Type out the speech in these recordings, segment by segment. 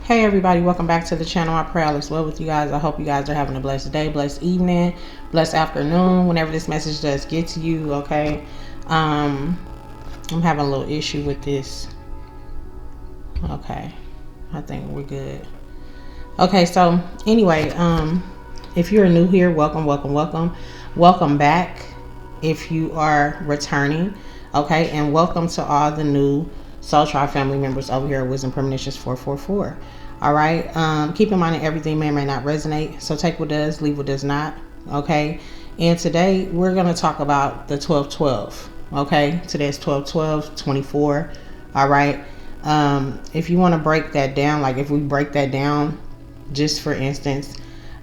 Hey everybody, welcome back to the channel. I pray all is well with you guys. I hope you guys are having a blessed day, blessed evening, blessed afternoon, whenever this message does get to you, okay? I'm having a little issue with this. Okay, I think we're good. Okay, so anyway, if you're new here, welcome back if you are returning, okay? And welcome to all the new Soul Tribe family members over here at Wisdom Premonitions 444. All right. Keep in mind that everything may or may not resonate. So take what does, leave what does not. Okay. And today we're going to talk about the 12-12. Okay. Today's 12-12-24. All right. If you want to break that down, like if we break that down, just for instance,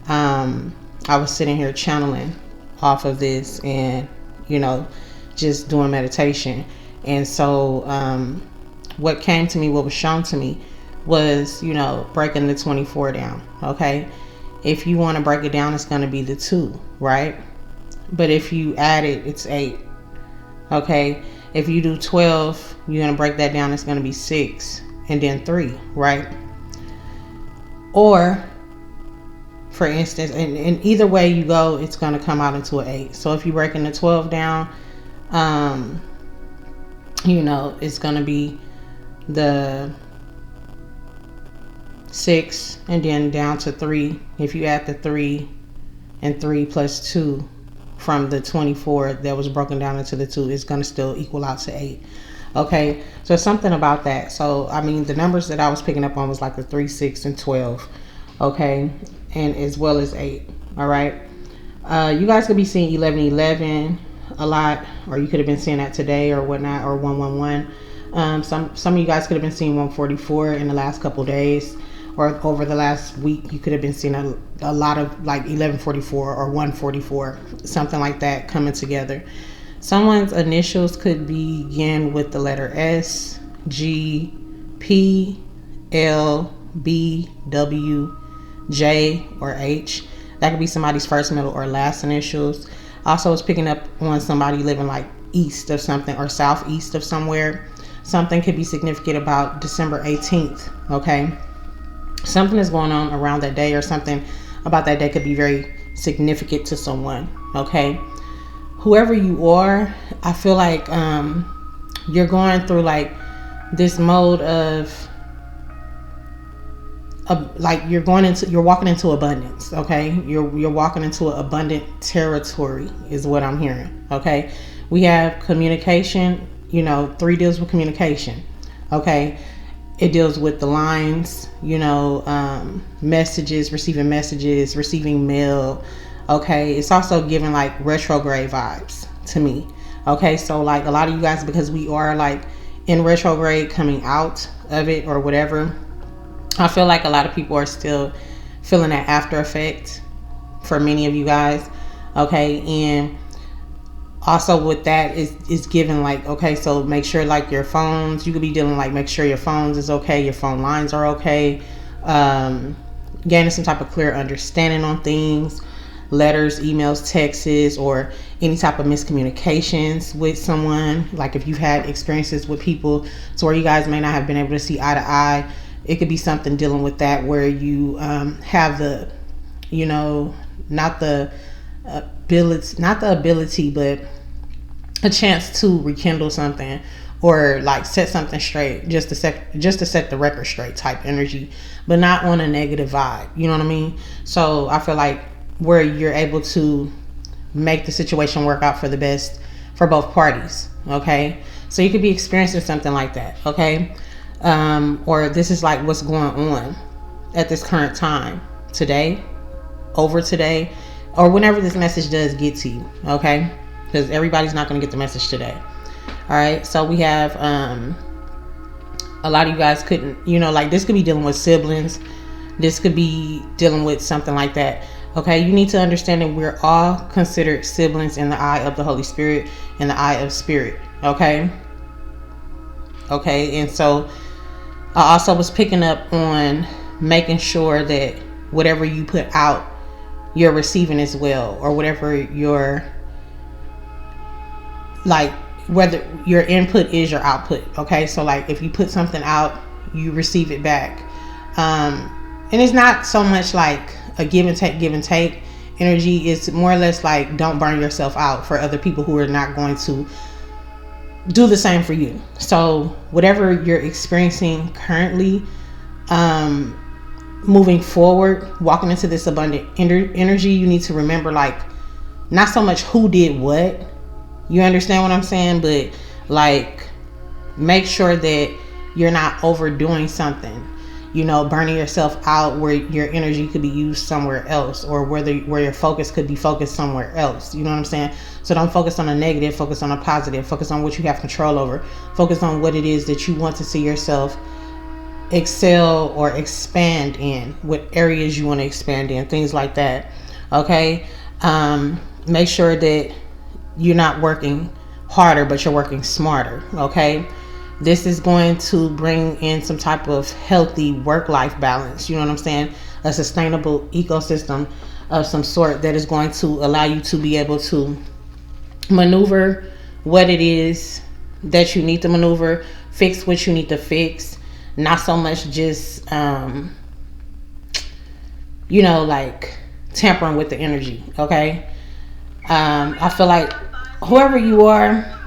I was sitting here channeling off of this and, just doing meditation. And so, what came to me, what was shown to me was, breaking the 24 down. Okay. If you want to break it down, it's going to be the 2, right? But if you add it, it's 8. Okay. If you do 12, you're going to break that down. It's going to be 6 and then 3, right? Or for instance, and either way you go, it's going to come out into an 8. So if you're breaking the 12 down, it's going to be the 6 and then down to 3. If you add the 3 and 3 plus 2 from the 24 that was broken down into the 2, it's going to still equal out to 8. Okay, so something about that. So I mean, the numbers that I was picking up on was like the 3, 6 and 12. Okay, and as well as 8. All right, you guys could be seeing 1111 a lot, or you could have been seeing that today or whatnot, or 111. Some of you guys could have been seeing 144 in the last couple days, or over the last week you could have been seeing a lot of like 1144 or 144, something like that coming together. Someone's initials could begin with the letter S, G, P, L, B, W, J, or H. That could be somebody's first, middle, or last initials. Also, it's picking up on somebody living like east of something or southeast of somewhere. Something could be significant about December 18th, okay? Something is going on around that day, or something about that day could be very significant to someone, okay? Whoever you are, I feel like you're going through like this mode of like you're walking into abundance, okay? You're walking into an abundant territory is what I'm hearing, okay? We have communication. 3 deals with communication. Okay. It deals with the lines, messages, receiving mail. Okay. It's also giving like retrograde vibes to me. Okay. So like a lot of you guys, because we are like in retrograde, coming out of it or whatever, I feel like a lot of people are still feeling that after effect for many of you guys. Okay. And also with that is given like, okay, so make sure like your phones, you could be dealing like, make sure your phones is okay, your phone lines are okay, gaining some type of clear understanding on things, letters, emails, texts, or any type of miscommunications with someone. Like if you've had experiences with people to where you guys may not have been able to see eye to eye, it could be something dealing with that where you have the, not the ability, but a chance to rekindle something or like set something straight, just to set the record straight type energy, but not on a negative vibe. You know what I mean? So I feel like where you're able to make the situation work out for the best for both parties. Okay. So you could be experiencing something like that. Okay. Or this is like what's going on at this current time today, over today, or whenever this message does get to you, okay? Because everybody's not going to get the message today. All right, so we have a lot of you guys couldn't, like this could be dealing with siblings. This could be dealing with something like that. Okay, you need to understand that we're all considered siblings in the eye of the Holy Spirit, in the eye of spirit. Okay. Okay, and so I also was picking up on making sure that whatever you put out, you're receiving as well, or whatever your, like, whether your input is your output. Okay, so like if you put something out, you receive it back. And it's not so much like a give and take energy. It's more or less like, don't burn yourself out for other people who are not going to do the same for you. So whatever you're experiencing currently, moving forward, walking into this abundant energy, you need to remember, like, not so much who did what, you understand what I'm saying, but like, make sure that you're not overdoing something, you know, burning yourself out where your energy could be used somewhere else, or where your focus could be focused somewhere else. You know what I'm saying? So don't focus on a negative, focus on a positive, focus on what you have control over, focus on what it is that you want to see yourself excel or expand in, what areas you want to expand in, things like that. Okay. Make sure that you're not working harder, but you're working smarter. Okay. This is going to bring in some type of healthy work-life balance. You know what I'm saying? A sustainable ecosystem of some sort that is going to allow you to be able to maneuver what it is that you need to maneuver, fix what you need to fix. Not so much just, you know, like tampering with the energy. Okay. I feel like whoever you are,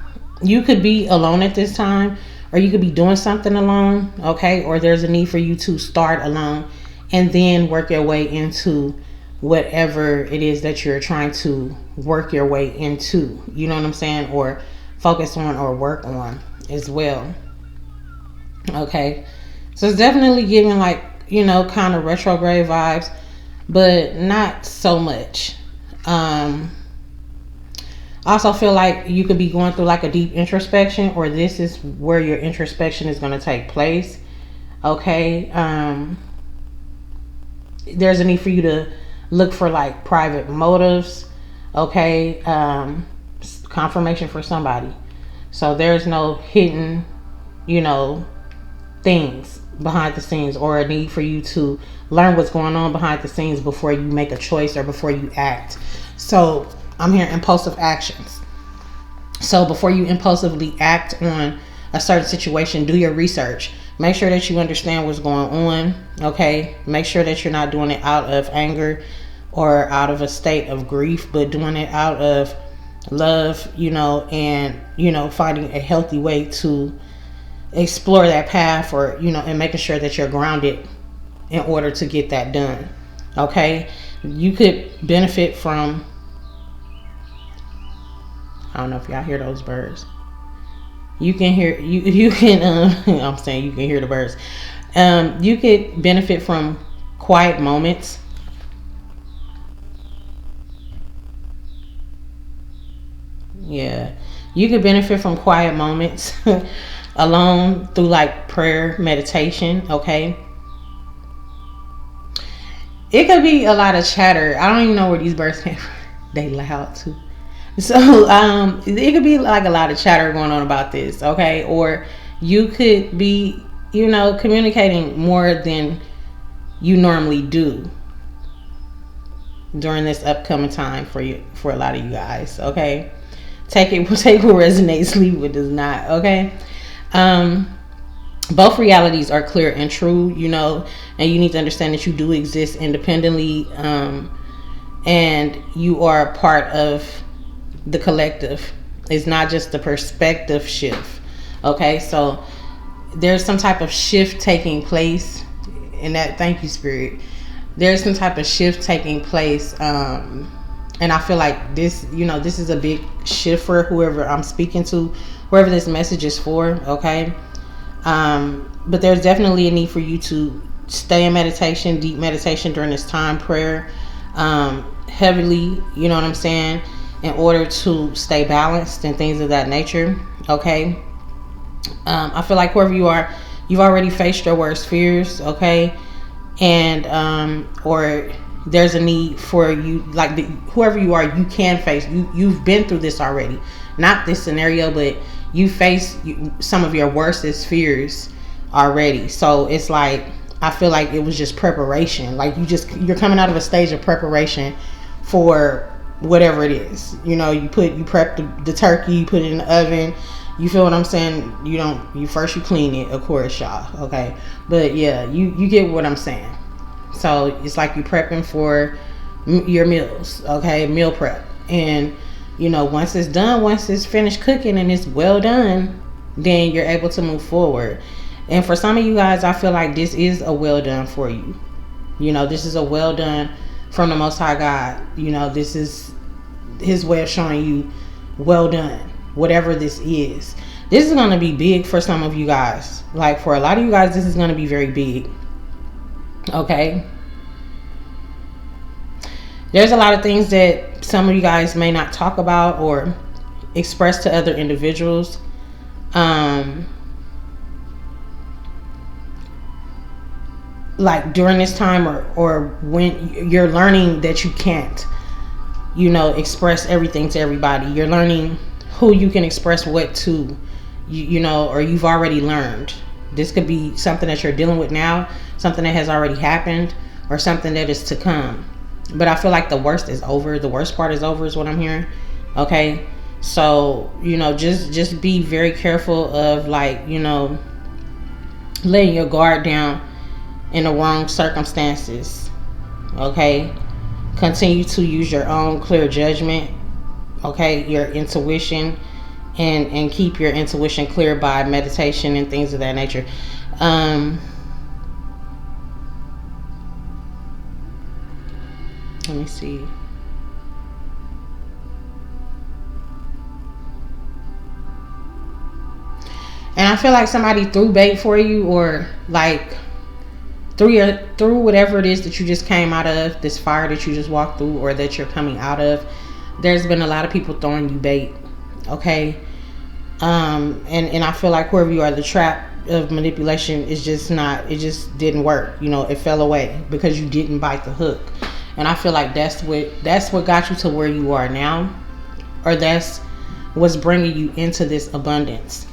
you could be alone at this time, or you could be doing something alone, okay? Or there's a need for you to start alone and then work your way into whatever it is that you're trying to work your way into. You know what I'm saying? Or focus on or work on as well. Okay? So it's definitely giving, like, you know, kind of retrograde vibes, but not so much. I also feel like you could be going through like a deep introspection, or this is where your introspection is going to take place. Okay. There's a need for you to look for like private motives. Okay. Confirmation for somebody. So there's no hidden, you know, things behind the scenes, or a need for you to learn what's going on behind the scenes before you make a choice or before you act. So I'm hearing impulsive actions. So before you impulsively act on a certain situation, do your research. Make sure that you understand what's going on. Okay. Make sure that you're not doing it out of anger or out of a state of grief, but doing it out of love, you know, and, you know, finding a healthy way to explore that path, or, you know, and making sure that you're grounded in order to get that done. Okay. You could benefit from, I don't know if y'all hear those birds. You can hear, you can, I'm saying you can hear the birds. You could benefit from quiet moments. Yeah. You could benefit from quiet moments alone through like prayer, meditation. Okay. It could be a lot of chatter. I don't even know where these birds came from. They loud too. So it could be like a lot of chatter going on about this, okay? Or you could be, you know, communicating more than you normally do during this upcoming time for you, for a lot of you guys, okay? Take what resonates, leave what does not, okay? Both realities are clear and true, you know, and you need to understand that you do exist independently, and you are a part of the collective. It's not just the perspective shift. Okay, so there's some type of shift taking place in that. Thank you, Spirit. There's some type of shift taking place, and I feel like this, you know, this is a big shift for whoever I'm speaking to, whoever this message is for. Okay, but there's definitely a need for you to stay in meditation, deep meditation during this time, prayer, heavily, you know what I'm saying, in order to stay balanced and things of that nature. Okay. I feel like whoever you are, you've already faced your worst fears. Okay. And, or there's a need for you, like whoever you are, you can face, you've been through this already, not this scenario, but you face some of your worstest fears already. So it's like, I feel like it was just preparation. Like you're coming out of a stage of preparation for whatever it is. You know, you prep the turkey, you put it in the oven, You feel what I'm saying? You first you clean it, of course, y'all. Okay, but yeah, you get what I'm saying. So it's like you prepping for your meals, okay, meal prep. And once it's done, once it's finished cooking and it's well done, then you're able to move forward. And for some of you guys, I feel like this is a well done for you. This is a well done from the Most High God. This is his way of showing you well done, whatever this is. This is going to be big for some of you guys. Like for a lot of you guys, this is going to be very big. Okay. There's a lot of things that some of you guys may not talk about or express to other individuals. Like during this time or when you're learning that you can't, express everything to everybody. You're learning who you can express what to, or you've already learned. This could be something that you're dealing with now, something that has already happened, or something that is to come. But I feel like the worst is over. The worst part is over is what I'm hearing. Okay. So, just be very careful of letting your guard down in the wrong circumstances. Okay. Continue to use your own clear judgment. Okay. Your intuition and keep your intuition clear by meditation and things of that nature. Let me see. And I feel like somebody threw bait for you, or like through whatever it is that you just came out of, this fire that you just walked through or that you're coming out of. There's been a lot of people throwing you bait. Okay. And I feel like whoever you are, the trap of manipulation is just not, it just didn't work. It fell away because you didn't bite the hook. And I feel like that's what got you to where you are now, or that's what's bringing you into this abundance.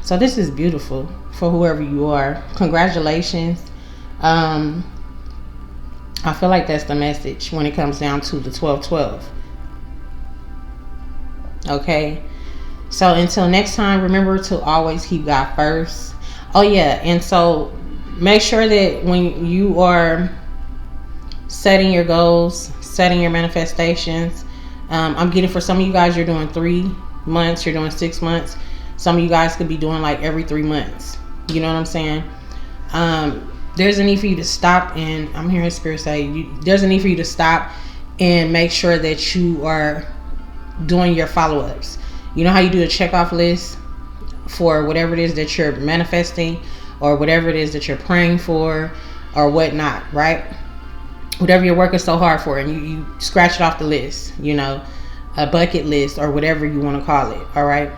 So this is beautiful for whoever you are. Congratulations. I feel like that's the message when it comes down to the 1212. Okay. So until next time, remember to always keep God first. Oh yeah, and so make sure that when you are setting your goals, setting your manifestations, I'm getting for some of you guys, you're doing 3 months, you're doing 6 months. Some of you guys could be doing like every 3 months. You know what I'm saying? There's a need for you to stop, and I'm hearing Spirit say there's a need for you to stop and make sure that you are doing your follow-ups. You know how you do a checkoff list for whatever it is that you're manifesting or whatever it is that you're praying for or whatnot, right? Whatever you're working so hard for, and you scratch it off the list, a bucket list or whatever you want to call it. All right.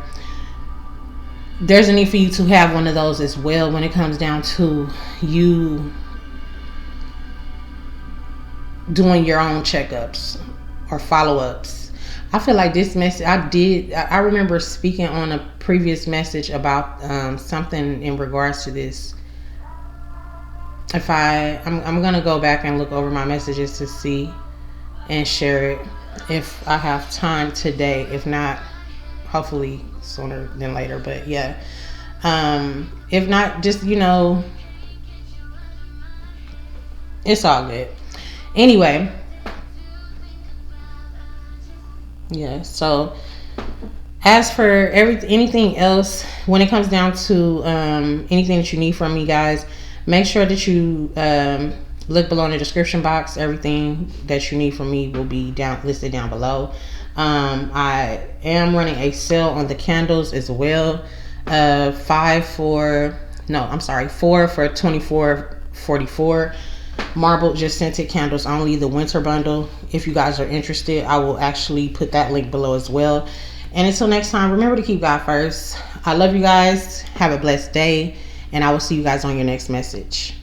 There's a need for you to have one of those as well when it comes down to you doing your own checkups or follow-ups. I feel like this message, I remember speaking on a previous message about something in regards to this. I'm going to go back and look over my messages to see and share it if I have time today. If not, hopefully sooner than later. But yeah, if not, just it's all good anyway. Yeah, so as for anything else, when it comes down to anything that you need from me, guys, make sure that you look below in the description box. Everything that you need from me will be listed down below. I am running a sale on the candles as well. 4 for $24.44. Marble just scented candles only, the winter bundle. If you guys are interested, I will actually put that link below as well. And until next time, remember to keep God first. I love you guys. Have a blessed day, and I will see you guys on your next message.